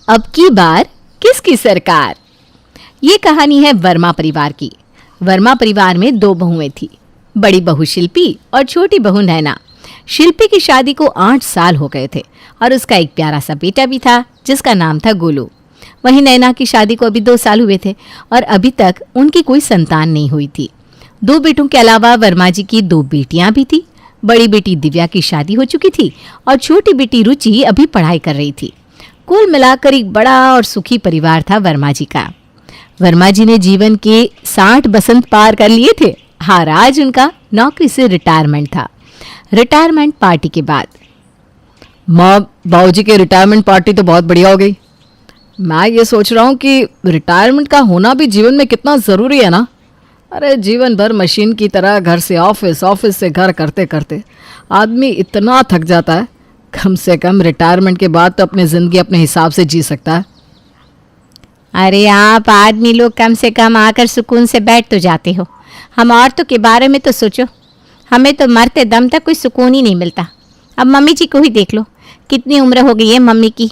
अब की बार किसकी सरकार। ये कहानी है वर्मा परिवार की। वर्मा परिवार में 2 बहुएं थी, बड़ी बहू शिल्पी और छोटी बहू नैना। शिल्पी की शादी को 8 साल हो गए थे और उसका एक प्यारा सा बेटा भी था जिसका नाम था गोलू। वहीं नैना की शादी को अभी 2 साल हुए थे और अभी तक उनकी कोई संतान नहीं हुई थी। 2 बेटों के अलावा वर्मा जी की 2 बेटियां भी थी। बड़ी बेटी दिव्या की शादी हो चुकी थी और छोटी बेटी रुचि अभी पढ़ाई कर रही थी। कुल मिलाकर एक बड़ा और सुखी परिवार था वर्मा जी का। वर्मा जी ने जीवन के 60 बसंत पार कर लिए थे। हाँ, आज उनका नौकरी से रिटायरमेंट था। रिटायरमेंट पार्टी के बाद माँ, बाबूजी के रिटायरमेंट पार्टी तो बहुत बढ़िया हो गई। मैं ये सोच रहा हूँ कि रिटायरमेंट का होना भी जीवन में कितना ज़रूरी है ना। अरे जीवन भर मशीन की तरह घर से ऑफिस, ऑफिस से घर करते करते आदमी इतना थक जाता है। कम से कम रिटायरमेंट के बाद तो अपनी ज़िंदगी अपने हिसाब से जी सकता है। अरे आप आदमी लोग कम से कम आकर सुकून से बैठ तो जाते हो। हम औरतों के बारे में तो सोचो, हमें तो मरते दम तक कोई सुकून ही नहीं मिलता। अब मम्मी जी को ही देख लो, कितनी उम्र हो गई है मम्मी की।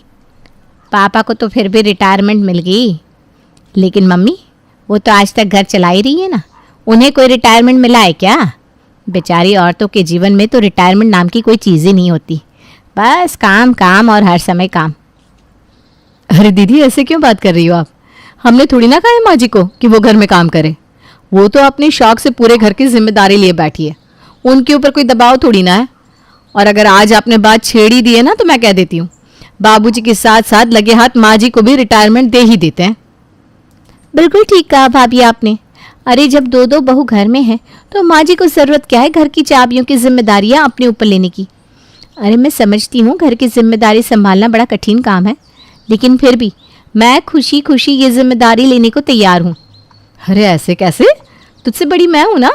पापा को तो फिर भी रिटायरमेंट मिल गई, लेकिन मम्मी वो तो आज तक घर चला ही रही है ना। उन्हें कोई रिटायरमेंट मिला है क्या? बेचारी औरतों के जीवन में तो रिटायरमेंट नाम की कोई चीज़ ही नहीं होती। बस काम काम और हर समय काम। अरे दीदी, ऐसे क्यों बात कर रही हो आप? हमने थोड़ी ना कहा है माँ जी को कि वो घर में काम करे। वो तो अपने शौक से पूरे घर की जिम्मेदारी लिए बैठी है। उनके ऊपर कोई दबाव थोड़ी ना है। और अगर आज आपने बात छेड़ ही दी है ना, तो मैं कह देती हूँ, बाबूजी के साथ साथ लगे हाथ माँ जी को भी रिटायरमेंट दे ही देते हैं। बिल्कुल ठीक कहा भाभी आपने। अरे जब 2 बहू घर में है तो माँ जी को ज़रूरत क्या है घर की चाबियों की जिम्मेदारियाँ अपने ऊपर लेने की। अरे मैं समझती हूँ घर की जिम्मेदारी संभालना बड़ा कठिन काम है, लेकिन फिर भी मैं खुशी खुशी ये जिम्मेदारी लेने को तैयार हूँ। अरे ऐसे कैसे? तुझसे बड़ी मैं हूँ ना।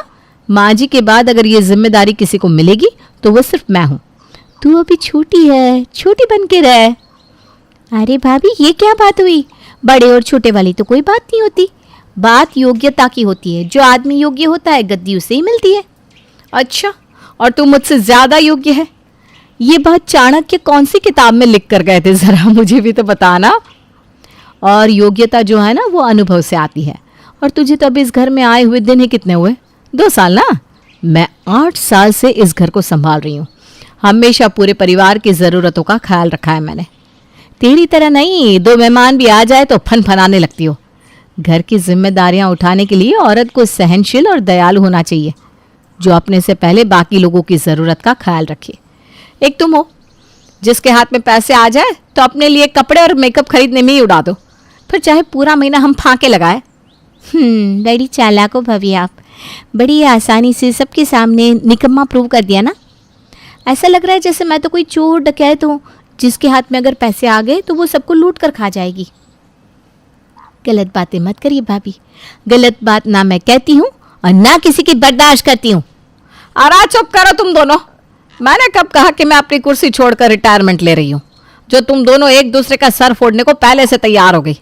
माँ जी के बाद अगर ये जिम्मेदारी किसी को मिलेगी तो वो सिर्फ मैं हूँ। तू अभी छोटी है, छोटी बन के रह। अरे भाभी, ये क्या बात हुई? बड़े और छोटे वाली तो कोई बात नहीं होती। बात योग्यता की होती है। जो आदमी योग्य होता है गद्दी उसे ही मिलती है। अच्छा, और तू मुझसे ज़्यादा योग्य है? ये बात चाणक्य कौन सी किताब में लिख कर गए थे, ज़रा मुझे भी तो बताना। और योग्यता जो है ना, वो अनुभव से आती है। और तुझे तो अभी इस घर में आए हुए दिन ही कितने हुए? 2 साल ना। मैं 8 साल से इस घर को संभाल रही हूँ। हमेशा पूरे परिवार की ज़रूरतों का ख्याल रखा है मैंने। तेरी तरह नहीं, 2 मेहमान भी आ जाए तो फनाने लगती हो। घर की जिम्मेदारियां उठाने के लिए औरत को सहनशील और दयालु होना चाहिए, जो अपने से पहले बाकी लोगों की ज़रूरत का ख्याल रखे। एक तुम हो जिसके हाथ में पैसे आ जाए तो अपने लिए कपड़े और मेकअप खरीदने में ही उड़ा दो, फिर चाहे पूरा महीना हम फांके लगाए। बड़ी चालाक हो भाभी आप। बड़ी आसानी से सबके सामने निकम्मा प्रूव कर दिया ना। ऐसा लग रहा है जैसे मैं तो कोई चोर डकैत हूँ जिसके हाथ में अगर पैसे आ गए तो वो सबको लूट कर खा जाएगी। गलत बातें मत करिए भाभी। गलत बात ना मैं कहती हूँ और ना किसी की बर्दाश्त करती हूँ। अरे चुप करो तुम दोनों। मैंने कब कहा कि मैं अपनी कुर्सी छोड़कर रिटायरमेंट ले रही हूँ, जो तुम दोनों एक दूसरे का सर फोड़ने को पहले से तैयार हो गई।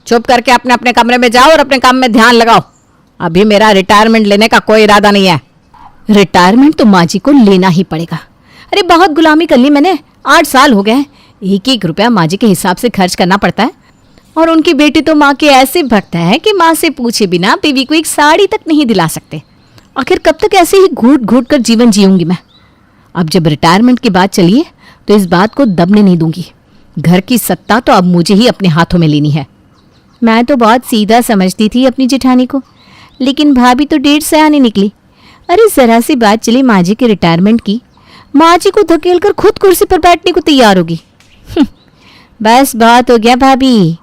चुप करके अपने अपने कमरे में जाओ और अपने काम में ध्यान लगाओ। अभी मेरा रिटायरमेंट लेने का कोई इरादा नहीं है। रिटायरमेंट तो माँ जी को लेना ही पड़ेगा। अरे बहुत गुलामी कर ली मैंने। 8 साल हो गए। एक रुपया माँ जी के हिसाब से खर्च करना पड़ता है। और उनकी बेटी तो माँ के ऐसे भक्त है कि माँ से पूछे बिना बीवी को एक साड़ी तक नहीं दिला सकते। आखिर कब तक ऐसे ही घूट घूट कर जीवन जीऊंगी मैं? अब जब रिटायरमेंट की बात चली है तो इस बात को दबने नहीं दूंगी। घर की सत्ता तो अब मुझे ही अपने हाथों में लेनी है। मैं तो बहुत सीधा समझती थी अपनी जेठानी को, लेकिन भाभी तो 1.5 सयानी निकली। अरे ज़रा सी बात चली माँ जी के रिटायरमेंट की, माँ जी को धकेल कर खुद कुर्सी पर बैठने को तैयार होगी। बस बहुत हो गया भाभी।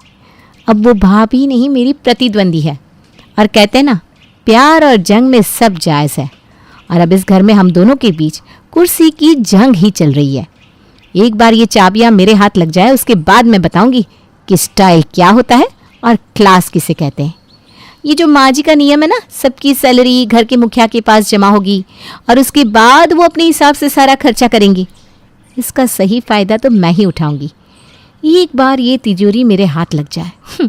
अब वो भाभी नहीं, मेरी प्रतिद्वंदी है। और कहते हैं ना, प्यार और जंग में सब जायज़ है। और अब इस घर में हम दोनों के बीच कुर्सी की जंग ही चल रही है। एक बार ये चाबियाँ मेरे हाथ लग जाए, उसके बाद मैं बताऊंगी कि स्टाइल क्या होता है और क्लास किसे कहते हैं। ये जो माँ जी का नियम है ना, सबकी सैलरी घर के मुखिया के पास जमा होगी और उसके बाद वो अपने हिसाब से सारा खर्चा करेंगी, इसका सही फ़ायदा तो मैं ही उठाऊंगी। एक बार ये तिजोरी मेरे हाथ लग जाए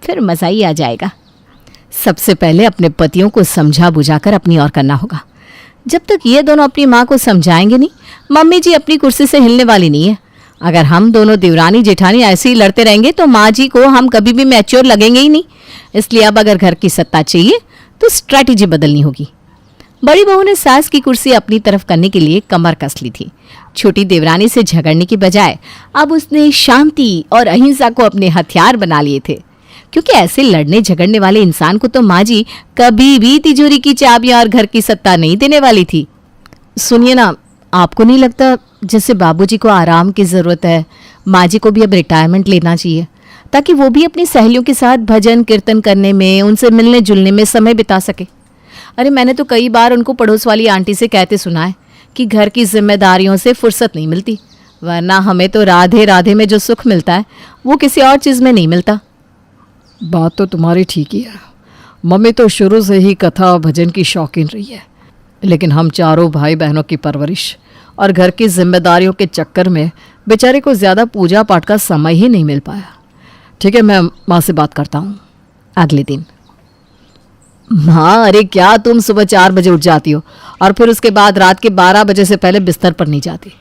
फिर मज़ा ही आ जाएगा। सबसे पहले अपने पतियों को समझा बुझाकर अपनी ओर करना होगा। जब तक ये दोनों अपनी माँ को समझाएंगे नहीं, मम्मी जी अपनी कुर्सी से हिलने वाली नहीं है। अगर हम दोनों देवरानी जेठानी ऐसे ही लड़ते रहेंगे तो माँ जी को हम कभी भी मैच्योर लगेंगे ही नहीं। इसलिए अब अगर घर की सत्ता चाहिए तो स्ट्रैटेजी बदलनी होगी। बड़ी बहू ने सास की कुर्सी अपनी तरफ करने के लिए कमर कस ली थी। छोटी देवरानी से झगड़ने की बजाय अब उसने शांति और अहिंसा को अपने हथियार बना लिए थे, क्योंकि ऐसे लड़ने झगड़ने वाले इंसान को तो माँ जी कभी भी तिजोरी की चाबियां और घर की सत्ता नहीं देने वाली थी। सुनिए ना, आपको नहीं लगता जैसे बाबूजी को आराम की ज़रूरत है, माँ जी को भी अब रिटायरमेंट लेना चाहिए, ताकि वो भी अपनी सहेलियों के साथ भजन कीर्तन करने में, उनसे मिलने जुलने में समय बिता सके। अरे मैंने तो कई बार उनको पड़ोस वाली आंटी से कहते सुना है कि घर की जिम्मेदारियों से फुर्सत नहीं मिलती, वरना हमें तो राधे राधे में जो सुख मिलता है वो किसी और चीज़ में नहीं मिलता। बात तो तुम्हारी ठीक ही है। मम्मी तो शुरू से ही कथा भजन की शौकीन रही है, लेकिन हम चारों भाई बहनों की परवरिश और घर की जिम्मेदारियों के चक्कर में बेचारे को ज़्यादा पूजा पाठ का समय ही नहीं मिल पाया। ठीक है, मैं माँ से बात करता हूँ। अगले दिन। माँ, अरे क्या तुम सुबह 4 बजे उठ जाती हो और फिर उसके बाद रात के 12 बजे से पहले बिस्तर पर नहीं जाती?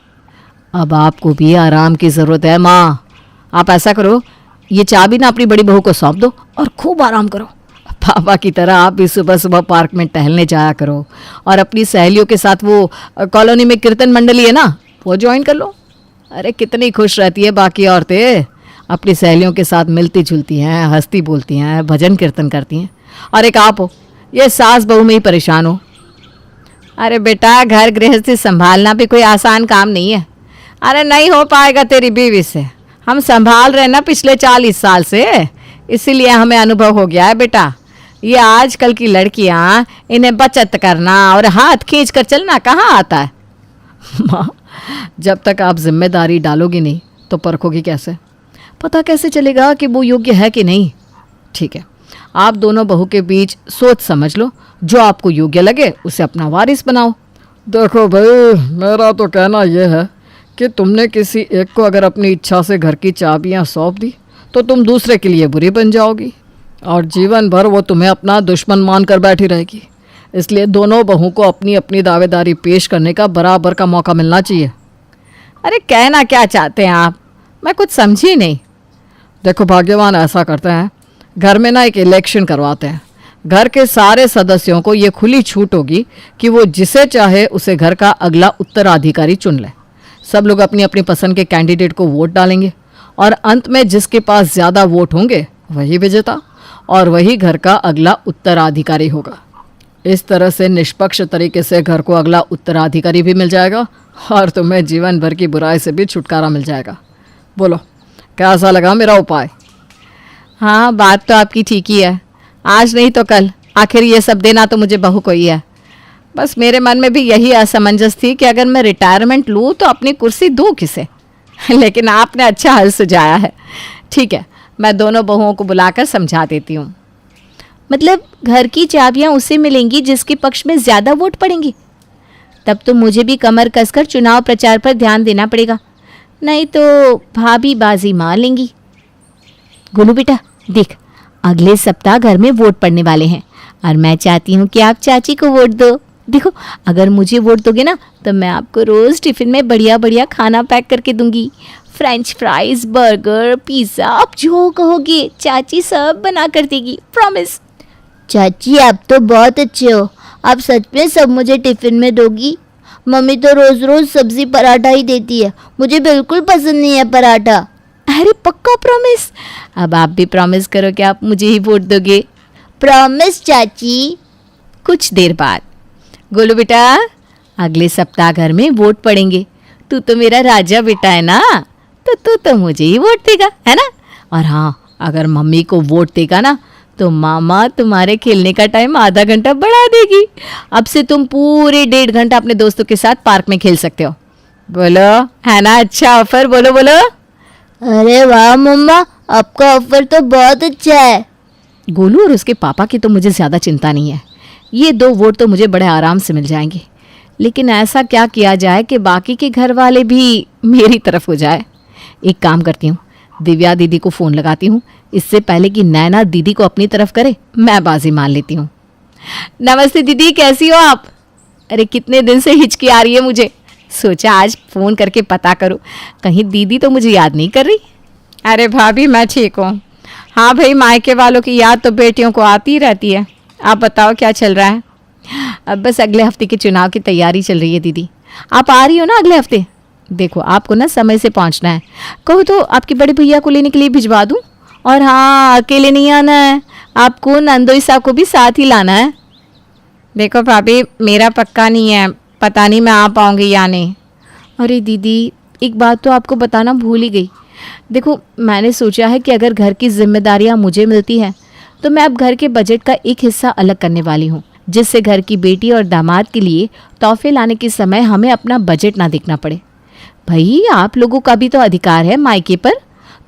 अब आपको भी आराम की ज़रूरत है माँ। आप ऐसा करो, ये चाबी ना अपनी बड़ी बहू को सौंप दो और खूब आराम करो। पापा की तरह आप भी सुबह सुबह पार्क में टहलने जाया करो और अपनी सहेलियों के साथ वो कॉलोनी में कीर्तन मंडली है ना, वो ज्वाइन कर लो। अरे कितनी खुश रहती है बाकी औरतें, अपनी सहेलियों के साथ मिलती जुलती हैं, हंसती बोलती हैं, भजन कीर्तन करती हैं। और एक आप हो, ये सास बहू में ही परेशान हो। अरे बेटा, घर गृहस्थी संभालना भी कोई आसान काम नहीं है। अरे नहीं हो पाएगा तेरी बीवी से, हम संभाल रहे ना पिछले 40 साल से, इसीलिए हमें अनुभव हो गया है बेटा। ये आजकल की लड़कियां, इन्हें बचत करना और हाथ खींच कर चलना कहाँ आता है। माँ, जब तक आप जिम्मेदारी डालोगी नहीं तो परखोगी कैसे? पता कैसे चलेगा कि वो योग्य है कि नहीं? ठीक है, आप दोनों बहू के बीच सोच समझ लो, जो आपको योग्य लगे उसे अपना वारिस बनाओ। देखो भाई, मेरा तो कहना यह है कि तुमने किसी एक को अगर अपनी इच्छा से घर की चाबियां सौंप दी तो तुम दूसरे के लिए बुरी बन जाओगी और जीवन भर वो तुम्हें अपना दुश्मन मानकर बैठी रहेगी। इसलिए दोनों बहू को अपनी अपनी दावेदारी पेश करने का बराबर का मौका मिलना चाहिए। अरे कहना क्या चाहते हैं आप, मैं कुछ समझी नहीं। देखो, भाग्यवान ऐसा करते हैं, घर में ना एक इलेक्शन करवाते हैं। घर के सारे सदस्यों को ये खुली छूट होगी कि वो जिसे चाहे उसे घर का अगला उत्तराधिकारी चुन ले। सब लोग अपनी अपनी पसंद के कैंडिडेट को वोट डालेंगे और अंत में जिसके पास ज़्यादा वोट होंगे वही विजेता और वही घर का अगला उत्तराधिकारी होगा। इस तरह से निष्पक्ष तरीके से घर को अगला उत्तराधिकारी भी मिल जाएगा और तुम्हें जीवन भर की बुराई से भी छुटकारा मिल जाएगा। बोलो, कैसा लगा मेरा उपाय? हाँ, बात तो आपकी ठीक ही है। आज नहीं तो कल आखिर ये सब देना तो मुझे बहू को ही है। बस मेरे मन में भी यही असमंजस थी कि अगर मैं रिटायरमेंट लूँ तो अपनी कुर्सी दूँ किसे। लेकिन आपने अच्छा हल सुझाया है। ठीक है, मैं दोनों बहुओं को बुलाकर समझा देती हूँ। मतलब घर की चाबियां उसे मिलेंगी जिसके पक्ष में ज्यादा वोट पड़ेंगे? तब तो मुझे भी कमर कसकर चुनाव प्रचार पर ध्यान देना पड़ेगा, नहीं तो भाभी बाजी मार लेंगी। गोलू बेटा देख, अगले सप्ताह घर में वोट पड़ने वाले हैं और मैं चाहती हूँ कि आप चाची को वोट दो। देखो, अगर मुझे वोट दोगे ना तो मैं आपको रोज़ टिफ़िन में बढ़िया बढ़िया खाना पैक करके दूंगी। फ्रेंच फ्राइज, बर्गर, पिज़्ज़ा, आप जो कहोगे चाची सब बना कर देगी, प्रॉमिस। चाची आप तो बहुत अच्छे हो, आप सच में सब मुझे टिफ़िन में दोगी? मम्मी तो रोज़ रोज़ सब्ज़ी पराठा ही देती है, मुझे बिल्कुल पसंद नहीं है पराठा। अरे पक्का प्रॉमिस? अब आप भी प्रॉमिस करो कि आप मुझे ही वोट दोगे। प्रॉमिस चाची। कुछ देर बाद, गोलू बेटा अगले सप्ताह घर में वोट पड़ेंगे, तू तो मेरा राजा बेटा है ना, तो तू तो मुझे ही वोट देगा, है ना? और हाँ, अगर मम्मी को वोट देगा ना तो मामा तुम्हारे खेलने का टाइम आधा घंटा बढ़ा देगी। अब से तुम पूरे 1.5 घंटा अपने दोस्तों के साथ पार्क में खेल सकते हो। बोलो, है ना अच्छा ऑफर? बोलो बोलो। अरे वाह मम्मा, आपका ऑफर तो बहुत अच्छा है। गोलू और उसके पापा की तो मुझे ज़्यादा चिंता नहीं है, ये 2 वोट तो मुझे बड़े आराम से मिल जाएंगे। लेकिन ऐसा क्या किया जाए कि बाकी के घर वाले भी मेरी तरफ हो जाए। एक काम करती हूँ, दिव्या दीदी को फ़ोन लगाती हूँ, इससे पहले कि नैना दीदी को अपनी तरफ करे मैं बाजी मान लेती हूँ। नमस्ते दीदी, कैसी हो आप? अरे कितने दिन से हिचकी आ रही है मुझे, सोचा आज फ़ोन करके पता करूं, कहीं दीदी तो मुझे याद नहीं कर रही। अरे भाभी मैं ठीक हूँ। हाँ भाई, मायके वालों की याद तो बेटियों को आती ही रहती है। आप बताओ क्या चल रहा है? अब बस अगले हफ्ते के चुनाव की तैयारी चल रही है दीदी। आप आ रही हो ना अगले हफ्ते? देखो आपको ना समय से पहुंचना है, कहो तो आपके बड़े भैया को लेने के लिए भिजवा दूं। और हाँ, अकेले नहीं आना है, आपको नंदोई साहब को भी साथ ही लाना है। देखो भाभी, मेरा पक्का नहीं है, पता नहीं मैं आ पाऊँगी या नहीं। अरे दीदी, एक बात तो आपको बताना भूल ही गई। देखो मैंने सोचा है कि अगर घर की जिम्मेदारियां मुझे मिलती हैं तो मैं अब घर के बजट का एक हिस्सा अलग करने वाली हूँ, जिससे घर की बेटी और दामाद के लिए तोहफे लाने के समय हमें अपना बजट ना देखना पड़े। भाई आप लोगों का भी तो अधिकार है मायके पर,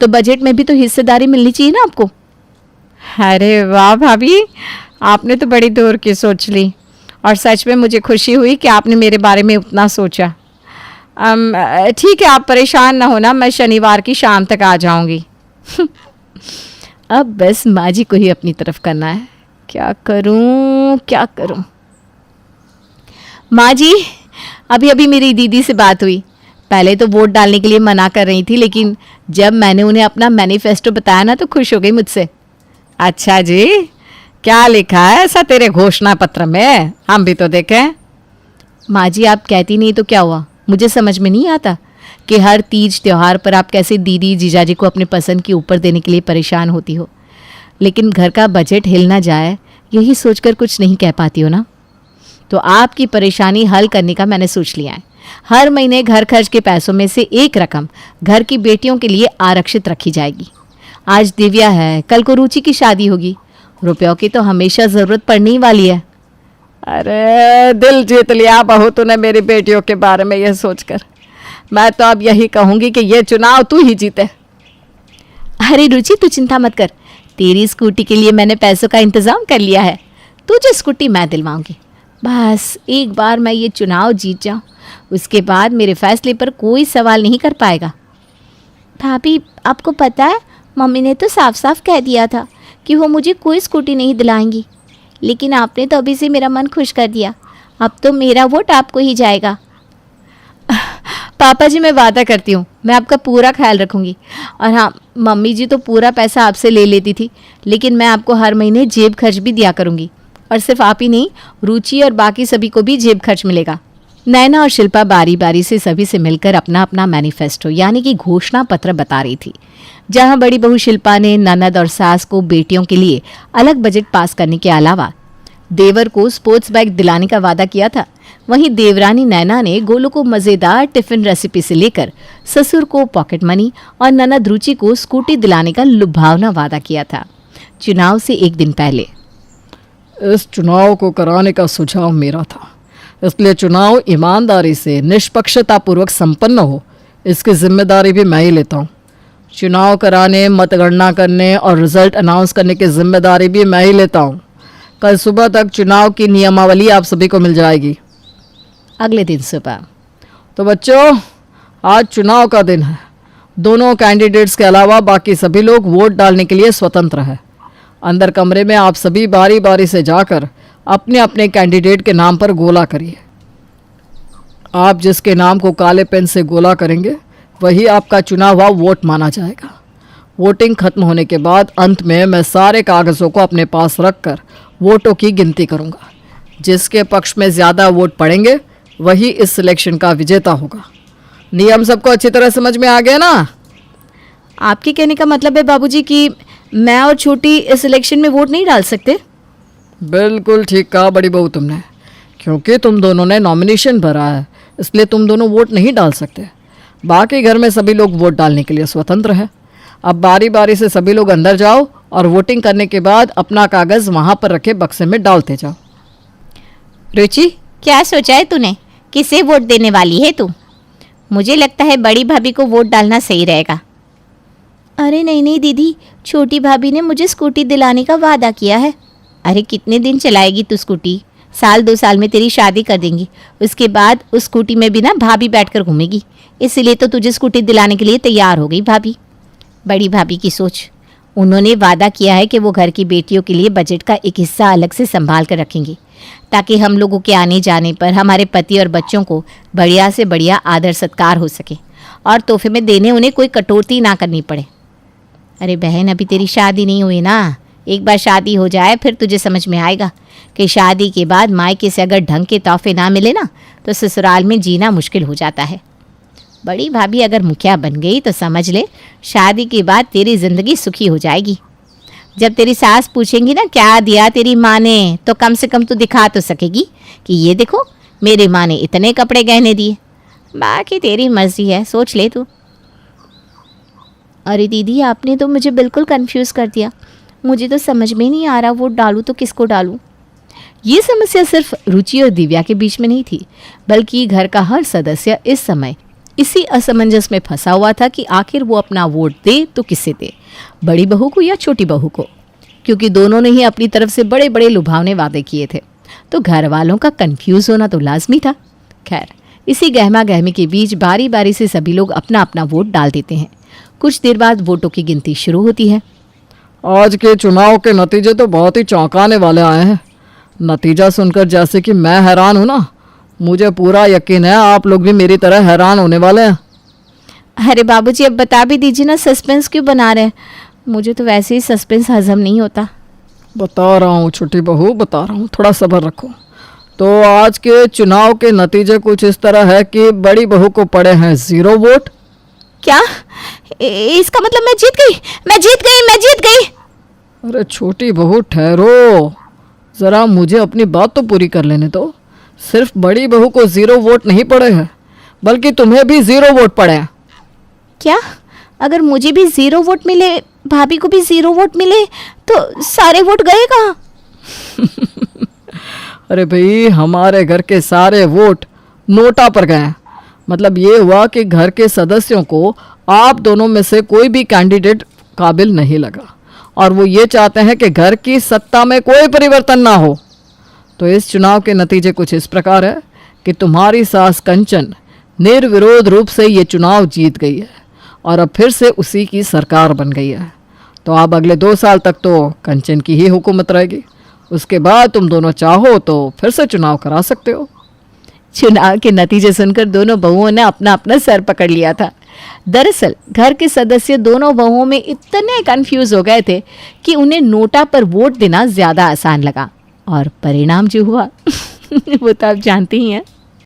तो बजट में भी तो हिस्सेदारी मिलनी चाहिए ना आपको। अरे वाह भाभी, आपने तो बड़ी दूर की सोच ली, और सच में मुझे खुशी हुई कि आपने मेरे बारे में उतना सोचा। ठीक है, आप परेशान ना होना, मैं शनिवार की शाम तक आ जाऊंगी। अब बस माँ जी को ही अपनी तरफ करना है। क्या करूं क्या करूं। माँ जी, अभी अभी मेरी दीदी से बात हुई। पहले तो वोट डालने के लिए मना कर रही थी, लेकिन जब मैंने उन्हें अपना मैनिफेस्टो बताया ना तो खुश हो गई मुझसे। अच्छा जी, क्या लिखा है ऐसा तेरे घोषणा पत्र में? हम भी तो देखें। माँ जी आप कहती नहीं तो क्या हुआ, मुझे समझ में नहीं आता कि हर तीज त्योहार पर आप कैसे दीदी जीजाजी को अपने पसंद के ऊपर देने के लिए परेशान होती हो, लेकिन घर का बजट हिल ना जाए यही सोचकर कुछ नहीं कह पाती हो ना। तो आपकी परेशानी हल करने का मैंने सोच लिया है। हर महीने घर खर्च के पैसों में से एक रकम घर की बेटियों के लिए आरक्षित रखी जाएगी। आज दिव्या है, कल को रुचि की शादी होगी, रुपयों की तो हमेशा ज़रूरत पड़ने ही वाली है। अरे दिल जीत लिया बहू तूने मेरी बेटियों के बारे में यह सोचकर। मैं तो अब यही कहूँगी कि ये चुनाव तू ही जीते। अरे रुचि तू चिंता मत कर, तेरी स्कूटी के लिए मैंने पैसों का इंतज़ाम कर लिया है। तुझे स्कूटी मैं दिलवाऊंगी। बस एक बार मैं ये चुनाव जीत जाऊं, उसके बाद मेरे फैसले पर कोई सवाल नहीं कर पाएगा। भाभी आपको पता है, मम्मी ने तो साफ साफ कह दिया था कि वो मुझे कोई स्कूटी नहीं दिलाएंगी, लेकिन आपने तो अभी से मेरा मन खुश कर दिया। अब तो मेरा वोट आपको ही जाएगा। पापा जी मैं वादा करती हूँ मैं आपका पूरा ख्याल रखूँगी। और हाँ, मम्मी जी तो पूरा पैसा आपसे ले लेती थी, लेकिन मैं आपको हर महीने जेब खर्च भी दिया करूँगी। और सिर्फ आप ही नहीं, रुचि और बाकी सभी को भी जेब खर्च मिलेगा। नैना और शिल्पा बारी बारी से सभी से मिलकर अपना अपना मैनिफेस्टो यानी कि घोषणा पत्र बता रही थी। जहां बड़ी बहू शिल्पा ने ननद और सास को बेटियों के लिए अलग बजट पास करने के अलावा देवर को स्पोर्ट्स बाइक दिलाने का वादा किया था, वहीं देवरानी नैना ने गोलू को मज़ेदार टिफिन रेसिपी से लेकर ससुर को पॉकेट मनी और ननद रुचि को स्कूटी दिलाने का लुभावना वादा किया था। चुनाव से एक दिन पहले इस चुनाव को कराने का सुझाव मेरा था, इसलिए चुनाव ईमानदारी से निष्पक्षतापूर्वक संपन्न हो, इसकी जिम्मेदारी भी मैं ही लेता हूँ। चुनाव कराने, मतगणना करने और रिजल्ट अनाउंस करने की जिम्मेदारी भी मैं ही लेता हूँ। कल सुबह तक चुनाव की नियमावली आप सभी को मिल जाएगी। अगले दिन सुबह तो बच्चों, आज चुनाव का दिन है। दोनों कैंडिडेट्स के अलावा बाकी सभी लोग वोट डालने के लिए स्वतंत्र हैं। अंदर कमरे में आप सभी बारी बारी से जाकर अपने अपने कैंडिडेट के नाम पर गोला करिए। आप जिसके नाम को काले पेन से गोला करेंगे वही आपका चुना हुआ वोट माना जाएगा। वोटिंग खत्म होने के बाद अंत में मैं सारे कागज़ों को अपने पास रखकर वोटों की गिनती करूंगा। जिसके पक्ष में ज़्यादा वोट पड़ेंगे वही इस सिलेक्शन का विजेता होगा। नियम सबको अच्छी तरह समझ में आ गया ना? आपके कहने का मतलब है बाबूजी कि मैं और छोटी इस इलेक्शन में वोट नहीं डाल सकते? बिल्कुल ठीक कहा बड़ी बहू तुमने, क्योंकि तुम दोनों ने नॉमिनेशन भरा है, इसलिए तुम दोनों वोट नहीं डाल सकते। बाकी घर में सभी लोग वोट डालने के लिए स्वतंत्र है। अब बारी बारी से सभी लोग अंदर जाओ और वोटिंग करने के बाद अपना कागज़ वहाँ पर रखे बक्से में डालते जाओ। रुचि, क्या सोचा है तूने? किसे वोट देने वाली है तू? मुझे लगता है बड़ी भाभी को वोट डालना सही रहेगा। अरे नहीं नहीं दीदी, छोटी भाभी ने मुझे स्कूटी दिलाने का वादा किया है। अरे कितने दिन चलाएगी तू स्कूटी? साल 2 साल में तेरी शादी कर देंगी, उसके बाद उस स्कूटी में भी ना भाभी बैठकर घूमेगी। इसीलिए तो तुझे स्कूटी दिलाने के लिए तैयार हो गई भाभी। बड़ी भाभी की सोच, उन्होंने वादा किया है कि वो घर की बेटियों के लिए बजट का एक हिस्सा अलग से संभाल कर रखेंगी, ताकि हम लोगों के आने जाने पर हमारे पति और बच्चों को बढ़िया से बढ़िया आदर सत्कार हो सके और तोहफे में देने उन्हें कोई कटौती ना करनी पड़े। अरे बहन, अभी तेरी शादी नहीं हुई ना, एक बार शादी हो जाए फिर तुझे समझ में आएगा कि शादी के बाद मायके से अगर ढंग के तोहफे ना मिले ना तो ससुराल में जीना मुश्किल हो जाता है। बड़ी भाभी अगर मुखिया बन गई तो समझ ले शादी के बाद तेरी ज़िंदगी सुखी हो जाएगी। जब तेरी सास पूछेंगी ना क्या दिया तेरी माँ ने, तो कम से कम तू दिखा तो सकेगी कि ये देखो मेरी माँ ने इतने कपड़े गहने दिए। बाकी तेरी मर्जी है, सोच ले तू। अरे दीदी, आपने तो मुझे बिल्कुल कंफ्यूज कर दिया। मुझे तो समझ में नहीं आ रहा वोट डालूं तो किसको डालूं। ये समस्या सिर्फ रुचि और दिव्या के बीच में नहीं थी, बल्कि घर का हर सदस्य इस समय इसी असमंजस में फंसा हुआ था कि आखिर वो अपना वोट दे तो किसे दे, बड़ी बहू को या छोटी बहू को, क्योंकि दोनों ने ही अपनी तरफ से बड़े बड़े लुभावने वादे किए थे। तो घर वालों का कंफ्यूज होना तो लाजमी था। खैर, इसी गहमा गहमी के बीच बारी बारी से सभी लोग अपना अपना वोट डाल देते हैं। कुछ देर बाद वोटों की गिनती शुरू होती है। आज के चुनाव के नतीजे तो बहुत ही चौंकाने वाले आए हैं। नतीजा सुनकर जैसे कि मैं हैरान हूं ना, मुझे पूरा यकीन है आप लोग भी मेरी तरह हैरान होने वाले हैं। अरे बाबूजी, अब बता भी दीजिए ना, सस्पेंस क्यों बना रहे हैं? मुझे तो वैसे ही सस्पेंस हजम नहीं होता। बता रहा हूँ छोटी बहू, बता रहा हूँ, थोड़ा सब्र रखो। तो आज के चुनाव के नतीजे कुछ इस तरह है कि बड़ी बहू को पड़े हैं 0 वोट। क्या? इसका मतलब मैं जीत गई, मैं जीत गई, मैं जीत गई। अरे छोटी बहू ठहरो, ज़रा मुझे अपनी बात तो पूरी कर लेने दो। सिर्फ बड़ी बहू को 0 वोट नहीं पड़े हैं, बल्कि तुम्हें भी 0 वोट पड़े हैं। क्या? अगर मुझे भी 0 वोट मिले, भाभी को भी 0 वोट मिले, तो सारे वोट गए कहाँ? अरे भाई, हमारे घर के सारे वोट नोटा पर गए हैं। मतलब ये हुआ कि घर के सदस्यों को आप दोनों में से कोई भी कैंडिडेट काबिल नहीं लगा और वो ये चाहते हैं कि घर की सत्ता में कोई परिवर्तन ना हो। तो इस चुनाव के नतीजे कुछ इस प्रकार है कि तुम्हारी सास कंचन निर्विरोध रूप से ये चुनाव जीत गई है और अब फिर से उसी की सरकार बन गई है। तो अब अगले 2 साल तक तो कंचन की ही हुकूमत रहेगी। उसके बाद तुम दोनों चाहो तो फिर से चुनाव करा सकते हो। चुनाव के नतीजे सुनकर दोनों बहुओं ने अपना अपना सर पकड़ लिया था। दरअसल घर के सदस्य दोनों बहुओं में इतने कंफ्यूज हो गए थे कि उन्हें नोटा पर वोट देना ज़्यादा आसान लगा और परिणाम जो हुआ वो तो आप जानते ही हैं।